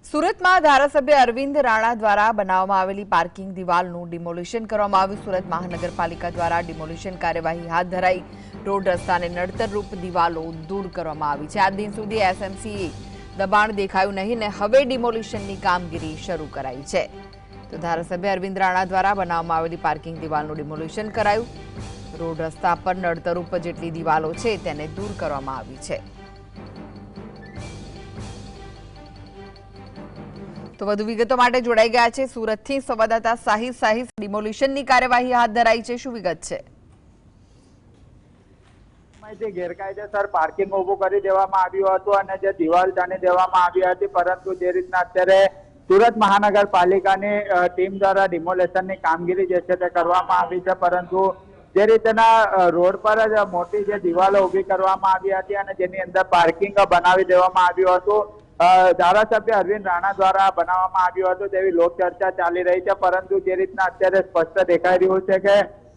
સુરતમાં ધારાસભ્ય અરવિંદ રાણા દ્વારા બનાવવામાં આવેલી પાર્કિંગ દિવાલનું ડિમોલિશન કરવામાં આવ્યું। સુરત મહાનગરપાલિકા દ્વારા ડિમોલિશન કાર્યવાહી હાથ ધરાઈ। રોડ રસ્તાને નડતરરૂપ દિવાલો દૂર કરવામાં આવી છે। આજ દિન સુધી એસએમસીએ દબાણ દેખાયું નહીં ને હવે ડિમોલિશનની કામગીરી શરૂ કરાઈ છે। તો ધારાસભ્ય અરવિંદ રાણા દ્વારા બનાવવામાં આવેલી પાર્કિંગ દિવાલનું ડિમોલિશન કરાયું। રોડ રસ્તા પર નડતરરૂપ જેટલી દિવાલો છે તેને દૂર કરવામાં આવી છે। તો વધુ વિગતો માટે જોડાઈ ગયા છે સુરતથી સંવાદદાતા સાહિસ। ડિમોલિશનની કાર્યવાહી હાથ ધરાઈ છે, શું વિગત છે? ગેરકાયદેસર પાર્કિંગ ઉભું કરી દેવામાં આવ્યું હતું અને જે દિવાલ તાણી દેવામાં આવી હતી, પરંતુ જે રીતના અત્યારે સુરત મહાનગરપાલિકાની ટીમ દ્વારા ડિમોલેશનની કામગીરી જે છે તે કરવામાં આવી છે, પરંતુ જે રીતના રોડ પર જ મોટી જે દિવાલો ઉભી કરવામાં આવી હતી અને જેની અંદર પાર્કિંગ બનાવી દેવામાં આવ્યું હતું, ધારાસભ્ય અરવિંદ રાણા દ્વારા બનાવવામાં આવ્યું હતું તેવી લોકચર્ચા ચાલી રહી છે। પરંતુ જે રીતના અત્યારે સ્પષ્ટ દેખાઈ રહ્યું છે કે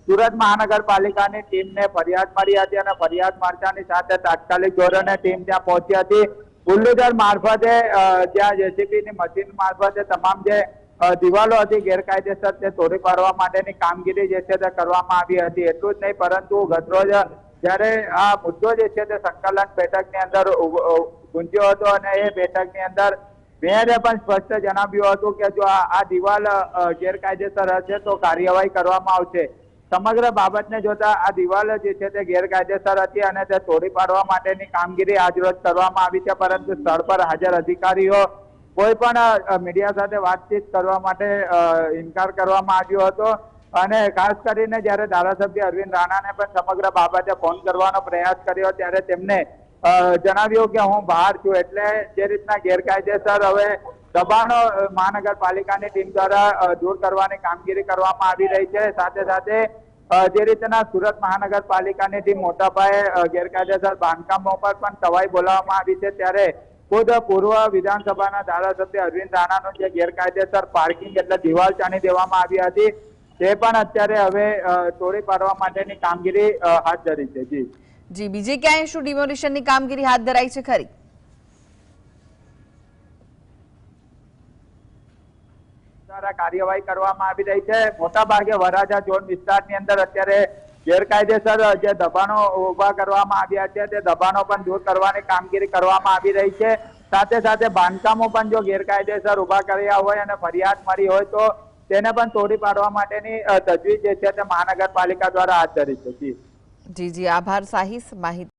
સુરત મહાનગરપાલિકાની ટીમને ફરિયાદ મળી હતી અને ફરિયાદ મળતાની સાથે તાત્કાલિક ધોરણે ટીમ ત્યાં પહોંચી હતી। બુલડોઝર મારફતે જ્યાં જેસીબીની મશીન મારફતે તમામ જે દિવાલો હતી ગેરકાયદેસર તે તોડી પાડવા માટેની કામગીરી જે છે તે કરવામાં આવી હતી। એટલું જ નહીં, પરંતુ ગતરોજ જ્યારે આ મુદ્દો જે છે તે સંકલન બેઠકની અંદર ગુંજ્યો હતો અને એ બેઠકની અંદર મેયરે પણ સ્પષ્ટ જણાવ્યું હતું કે જો આ દિવાલ ગેરકાયદેસર હશે તો કાર્યવાહી કરવામાં આવશે। સમગ્ર બાબતને જોતા આ દિવાલ જે છે તે ગેરકાયદેસર હતી અને તે તોડી પાડવા માટેની કામગીરી આજરોજ કરવામાં આવી છે, પરંતુ સ્થળ પર હાજર અધિકારીઓ કોઈ પણ મીડિયા સાથે વાતચીત કરવા માટે ઇનકાર કરવામાં આવ્યો હતો અને ખાસ કરીને જ્યારે ધારાસભ્ય અરવિંદ રાણાને પણ સમગ્ર બાબતે ફોન કરવાનો પ્રયાસ કર્યો ત્યારે તેમને જણાવ્યું કે હું બહાર છું। એટલે જે રીતના ગેરકાયદેસર હવે દબાણો મહાનગરપાલિકાની ટીમ દ્વારા દૂર કરવાની કામગીરી કરવામાં આવી રહી છે। સાથે સાથે જે રીતના સુરત મહાનગરપાલિકાની ટીમ મોટા પાયે ગેરકાયદેસર બાંધકામો પર પણ તવાઈ બોલાવવામાં આવી છે, ત્યારે ખુદ પૂર્વ વિધાનસભાના ધારાસભ્ય અરવિંદ રાણાનું જે ગેરકાયદેસર પાર્કિંગ એટલે દિવાલ ચાણી દેવામાં આવી હતી તે પણ અત્યારે હવે તોડી પાડવા માટેની કામગીરી હાથ ધરી છે। જી, બીજે ક્યાંય શું ડિમોલિશનની કામગીરી હાથ ધરાઈ છે ખરી? કાર્યવાહી કરવામાં આવી રહી છે। મોટા ભાગે વરાછા ઝોન વિસ્તારની અંદર અત્યારે ગેરકાયદેસર જે દબાણો ઉભા કરવામાં આવ્યા છે તે દબાણો પણ દૂર કરવાની કામગીરી કરવામાં આવી રહી છે। સાથે સાથે બાંધકામો પણ જો ગેરકાયદેસર ઉભા કર્યા હોય અને ફરિયાદ મળી હોય તો તેને પણ તોડી પાડવા માટેની તજવીજ જે છે તે મહાનગરપાલિકા દ્વારા હાથ ધરી છે। જી, આભાર સાહિસ માહિતી